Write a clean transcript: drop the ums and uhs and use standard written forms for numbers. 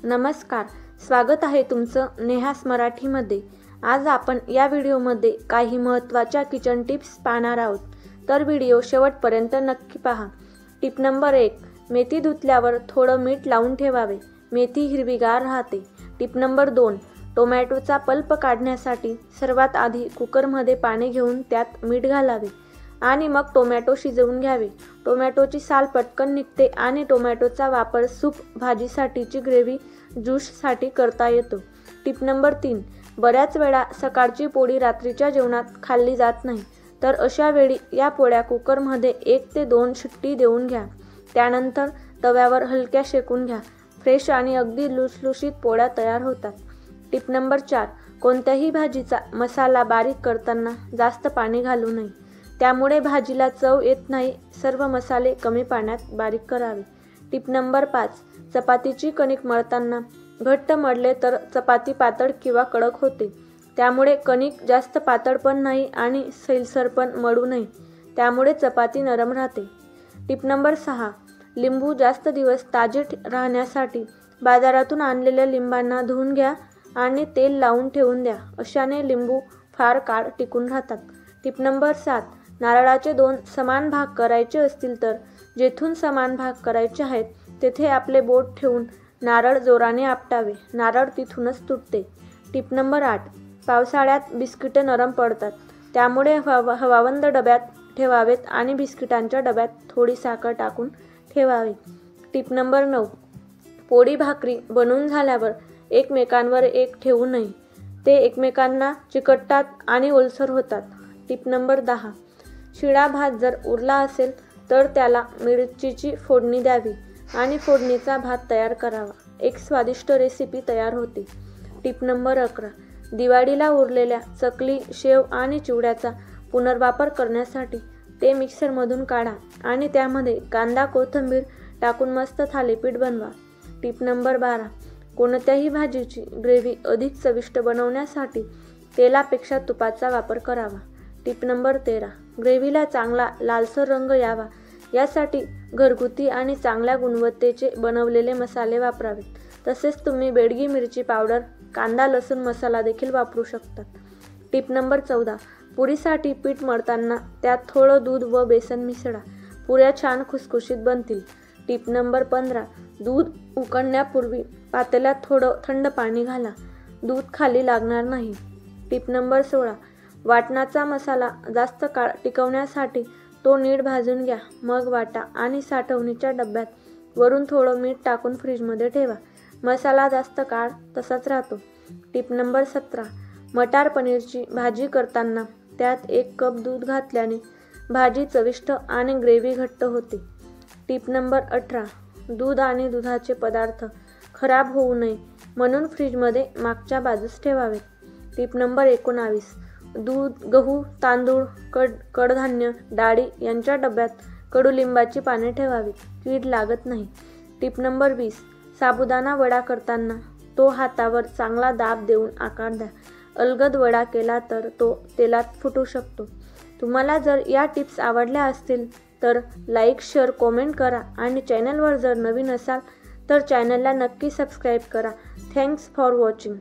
नमस्कार, स्वागत आहे तुमचं नेहास मराठीमध्ये। आज आपण या व्हिडिओमध्ये काही महत्त्वाच्या किचन टिप्स पाहणार आहोत, तर व्हिडिओ शेवटपर्यंत नक्की पहा। टिप नंबर 1, मेथी धुतल्यावर थोडं मीठ लावून ठेवावे, मेथी हिरवीगार राहते। टिप नंबर 2, टोमॅटोचा पल्प काढण्यासाठी सर्वात आधी कुकरमध्ये पाणी घेऊन त्यात मीठ घालावे आणि मग टोमॅटो शिजवून घ्यावे। टोमॅटोची साल पटकन निघते आणि टोमॅटोचा वापर सूप, भाजीसाठीची ग्रेव्ही, ज्यूससाठी करता येतो। टिप नंबर 3, बऱ्याच वेळा सकाळची पोळी रात्रीच्या जेवणात खाल्ली जात नाही, तर अशा वेळी या पोळ्या कुकरमध्ये 1 ते 2 शिट्टी देऊन घ्या। त्यानंतर तव्यावर हलक्या शेकून घ्या। फ्रेश आणि अगदी लुसलुशीत पोळ्या तयार होतात। टिप नंबर 4, कोणत्याही भाजीचा मसाला बारीक करताना जास्त पाणी घालू नये, त्यामुळे भाजीला चव येत नाही। सर्व मसाले कमी पाण्यात बारीक करावे। टिप नंबर 5, चपातीची कणिक मळताना घट्ट मळले तर चपाती पातळ किंवा कडक होते, त्यामुळे कणिक जास्त पातळ पण नाही आणि सैलसर पण मळू नये, त्यामुळे चपाती नरम राहते। टिप नंबर 6, लिंबू जास्त दिवस ताजे राहण्यासाठी बाजारातून आणलेल्या लिंबांना धुवून घ्या आणि तेल लावून ठेवून द्या, अशाने लिंबू फार काळ टिकून राहतात। टिप नंबर 7, नारळाचे 2 समान भाग करायचे असतील तर जेथून समान भाग करायचे आहेत तेथे आपले बोट ठेवून नारळ जोराने आपटावे, नारळ तिथूनच तुटते। टिप नंबर 8, पावसाळ्यात बिस्किटे नरम पडतात, त्यामुळे हवाबंद डब्यात ठेवावेत आणि बिस्किटांच्या डब्यात थोडी साखर टाकून ठेवावे। टिप नंबर 9, पोळी भाकरी बनवून झाल्यावर एकमेकांवर एक ठेवू नये, ते एकमेकांना चिकटतात आणि ओलसर होतात। टिप नंबर 10, शिळा भात जर उरला असेल तर त्याला मिरचीची फोडणी द्यावी आणि फोडणीचा भात तयार करावा, एक स्वादिष्ट रेसिपी तयार होते। टिप नंबर 11, दिवाळीला उरलेल्या चकली, शेव आणि चिवड्याचा पुनर्वापर करण्यासाठी ते मिक्सरमधून काढा आणि त्यामध्ये कांदा, कोथिंबीर टाकून मस्त थालीपीठ बनवा। टिप नंबर 12, कोणत्याही भाजीची ग्रेव्ही अधिक चविष्ट बनवण्यासाठी तेलापेक्षा तुपाचा वापर करावा। टिप नंबर 13, ग्रेव्हीला चांगला लालसर रंग यावा यासाठी घरगुती आणि चांगल्या गुणवत्तेचे बनवलेले मसाले वापरावेत। तसेच तुम्ही बेडगी मिरची पावडर, कांदा लसूण मसाला देखील वापरू शकतात। टिप नंबर 14, पुरीसाठी पीठ मळताना त्यात थोडं दूध व बेसन मिसळा, पुऱ्या छान खुसखुशीत बनतील। टिप नंबर 15, दूध उकळण्यापूर्वी पातेल्यात थोडं थंड पाणी घाला, दूध खाली लागणार नाही। टिप नंबर 16, वाटणाचा मसाला जास्त काळ टिकवण्यासाठी तो नीट भाजून घ्या, मग वाटा आणि साठवणीच्या डब्यात वरून थोडं मीठ टाकून फ्रीजमध्ये ठेवा, मसाला जास्त काळ तसाच राहतो। टिप नंबर 17, मटार पनीरची भाजी करताना त्यात 1 कप दूध घातल्याने भाजी चविष्ट आणि ग्रेव्ही घट्ट होते। टिप नंबर 18, दूध आणि दुधाचे पदार्थ खराब होऊ नये म्हणून फ्रीजमध्ये मागच्या बाजूस ठेवावेत। टिप नंबर 19, दूध, गहू, तांदूळ, कडधान्य, डाळी यांच्या डब्यात कडुलिंबाची पाने ठेवावीत, कीड लागत नाही। टिप नंबर 20, साबुदाणा वडा करताना तो हातावर चांगला दाब देऊन आकार द्या, अलगद वडा केला तर तो तेलात फुटू शकतो। तुम्हाला जर या टिप्स आवडल्या असतील तर लाईक, शेअर, कमेंट करा आणि चॅनलवर जर नवीन असाल तर चॅनलला नक्की सबस्क्राईब करा। Thanks for watching.